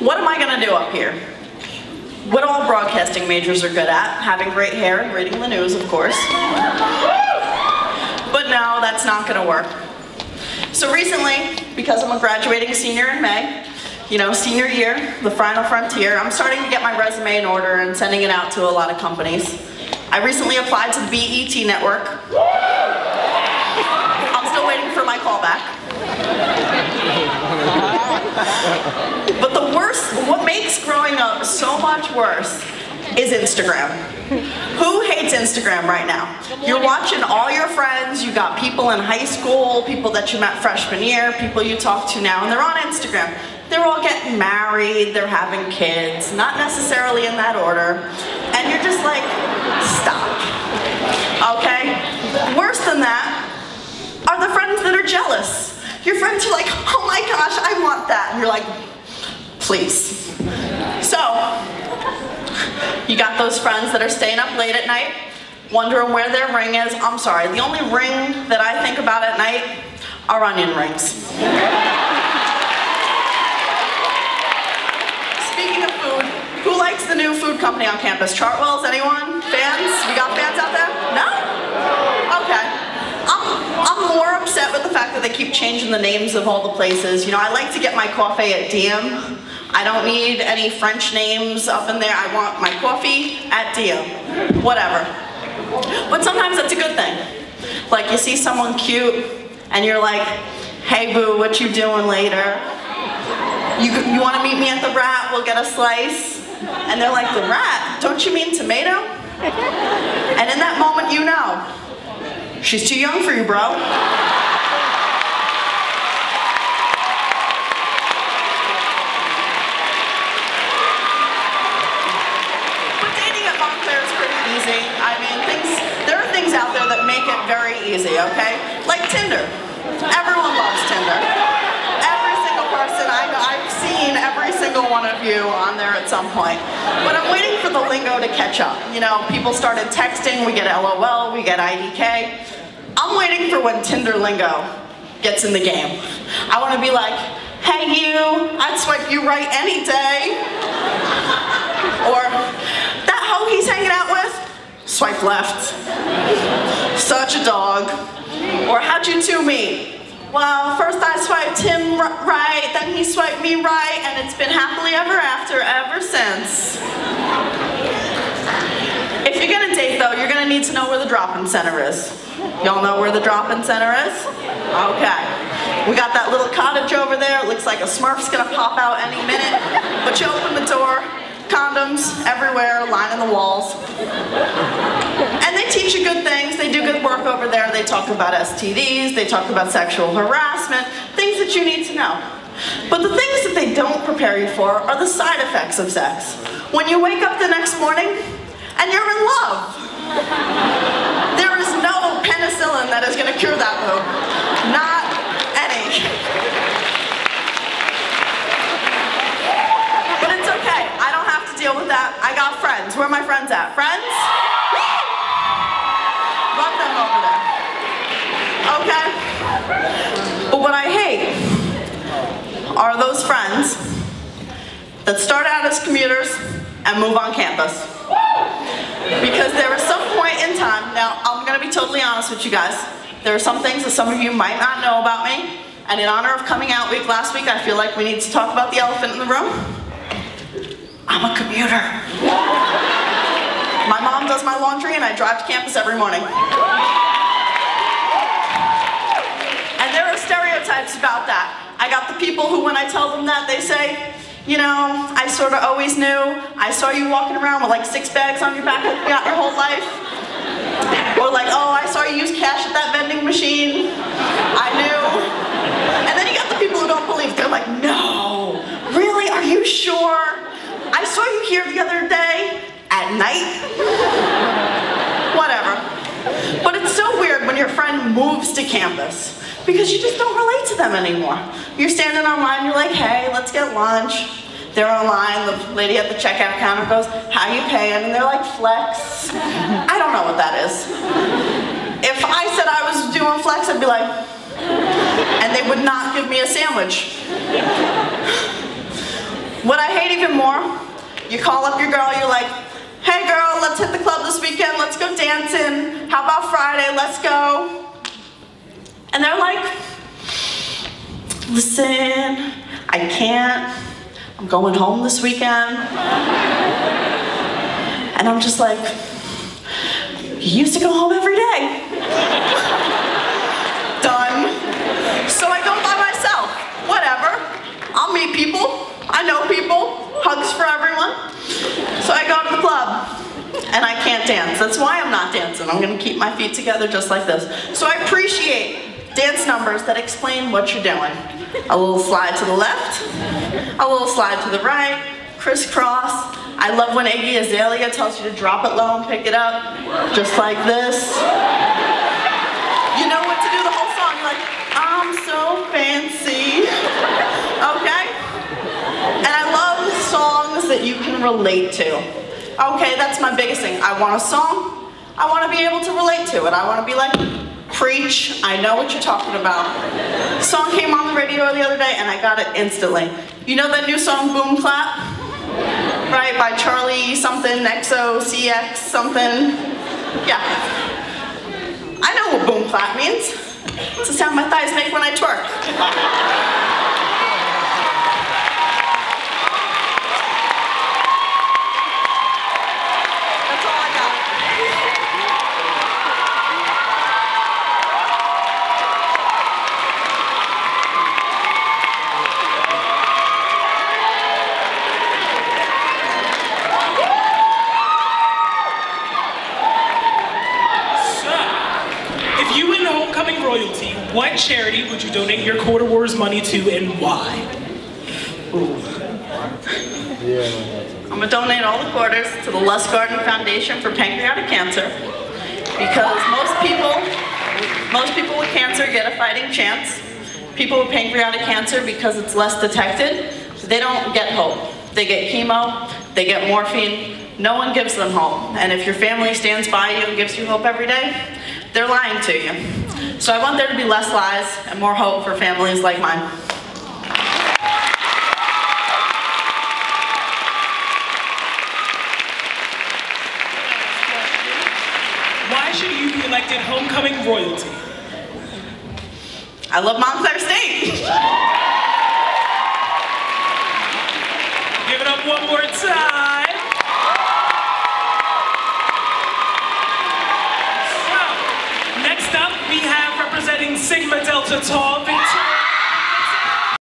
What am I going to do up here? What all broadcasting majors are good at, having great hair and reading the news, of course. But no, that's not going to work. So recently, because I'm a graduating senior in May, you know, senior year, the final frontier, I'm starting to get my resume in order and sending it out to a lot of companies. I recently applied to the BET network. I'm still waiting for my call back. But the worst, what makes growing up so much worse is Instagram. Who hates Instagram right now? You're watching all your friends, you got people in high school, people that you met freshman year, people you talk to now, and they're on Instagram. They're all getting married, they're having kids, not necessarily in that order, and you're just like, stop. Okay? Worse than that are the friends that are jealous. Your friends are like, oh my gosh, I want that. And you're like, please. So, you got those friends that are staying up late at night, wondering where their ring is. I'm sorry, the only ring that I think about at night are onion rings. Speaking of food, who likes the new food company on campus? Chartwell's, anyone? Fans? We got fans out there? No? Okay. I'm more upset with the fact that they keep changing the names of all the places. You know, I like to get my coffee at Diem. I don't need any French names up in there. I want my coffee at Diem. Whatever. But sometimes that's a good thing. Like you see someone cute and you're like, hey boo, what you doing later? You want to meet me at the Rat? We'll get a slice. And they're like, the Rat? Don't you mean tomato? And in that moment you know, she's too young for you, bro. But dating at Montclair is pretty easy. I mean, there are things out there that make it very easy, okay? Like Tinder. Everyone loves Tinder. Every single person, I've seen every single one of you on there at some point. But I'm waiting for the lingo to catch up. You know, people started texting, we get LOL, we get IDK. I'm waiting for when Tinder lingo gets in the game. I want to be like, hey you, I'd swipe you right any day. Or, that hoe he's hanging out with? Swipe left. Such a dog. Or how'd you two meet? Well, first I swiped him right, then he swiped me right, and it's been happily ever after ever since. If you're gonna date though, you're gonna need to know where the drop-in center is. Y'all know where the drop-in center is? Okay. We got that little cottage over there. It looks like a Smurf's gonna pop out any minute. But you open the door, condoms everywhere, lining the walls. And they teach you good things. They do good work over there. They talk about STDs. They talk about sexual harassment, things that you need to know. But the things that they don't prepare you for are the side effects of sex. When you wake up the next morning and you're in love. There is no penicillin that is going to cure that, boo. Not any. But it's okay. I don't have to deal with that. I got friends. Where are my friends at? Friends? Love them over there. Okay? But what I hate are those friends that start out as commuters and move on campus. Because there is some point in time, now I'm going to be totally honest with you guys, there are some things that some of you might not know about me, and in honor of coming out week last week, I feel like we need to talk about the elephant in the room. I'm a commuter. My mom does my laundry and I drive to campus every morning. And there are stereotypes about that. I got the people who when I tell them that, they say, you know, I sort of always knew. I saw you walking around with like 6 bags on your back like you got your whole life. Or like, oh, I saw you use cash at that vending machine. I knew. And then you got the people who don't believe. They're like, no, really? Are you sure? I saw you here the other day at night. Whatever. But it's so weird when your friend moves to campus. Because you just don't relate to them anymore. You're standing online, you're like, hey, let's get lunch. They're online, the lady at the checkout counter goes, how you paying? And they're like, flex. I don't know what that is. If I said I was doing flex, I'd be like, and they would not give me a sandwich. What I hate even more, you call up your girl, you're like, hey girl, let's hit the club this weekend, let's go dancing. How about Friday, let's go. And they're like, listen, I can't, I'm going home this weekend. And I'm just like, you used to go home every day. Done. So I go by myself, whatever. I'll meet people, I know people, hugs for everyone. So I go to the club, and I can't dance. That's why I'm not dancing. I'm gonna keep my feet together just like this. So I appreciate dance numbers that explain what you're doing. A little slide to the left, a little slide to the right, crisscross. I love when Iggy Azalea tells you to drop it low and pick it up, just like this. You know what to do the whole song. You're like, I'm so fancy, okay? And I love songs that you can relate to. Okay, that's my biggest thing. I want a song, I want to be able to relate to it. I want to be like, preach, I know what you're talking about. The song came on the radio the other day and I got it instantly. You know that new song, Boom Clap? Right, by Charlie something, XO, CX something. Yeah. I know what boom clap means. It's the sound my thighs make when I twerk. That's all I got. Royalty, what charity would you donate your Quarter Wars money to and why? Ooh. I'm gonna donate all the quarters to the Les Garden Foundation for Pancreatic Cancer because most people with cancer get a fighting chance. People with pancreatic cancer, because it's less detected, they don't get hope. They get chemo, they get morphine, no one gives them hope. And if your family stands by you and gives you hope every day, they're lying to you. So I want there to be less lies and more hope for families like mine. Why should you be elected homecoming royalty? I love Montclair State. Give it up one more time. Next up, we have representing Sigma Delta Tau.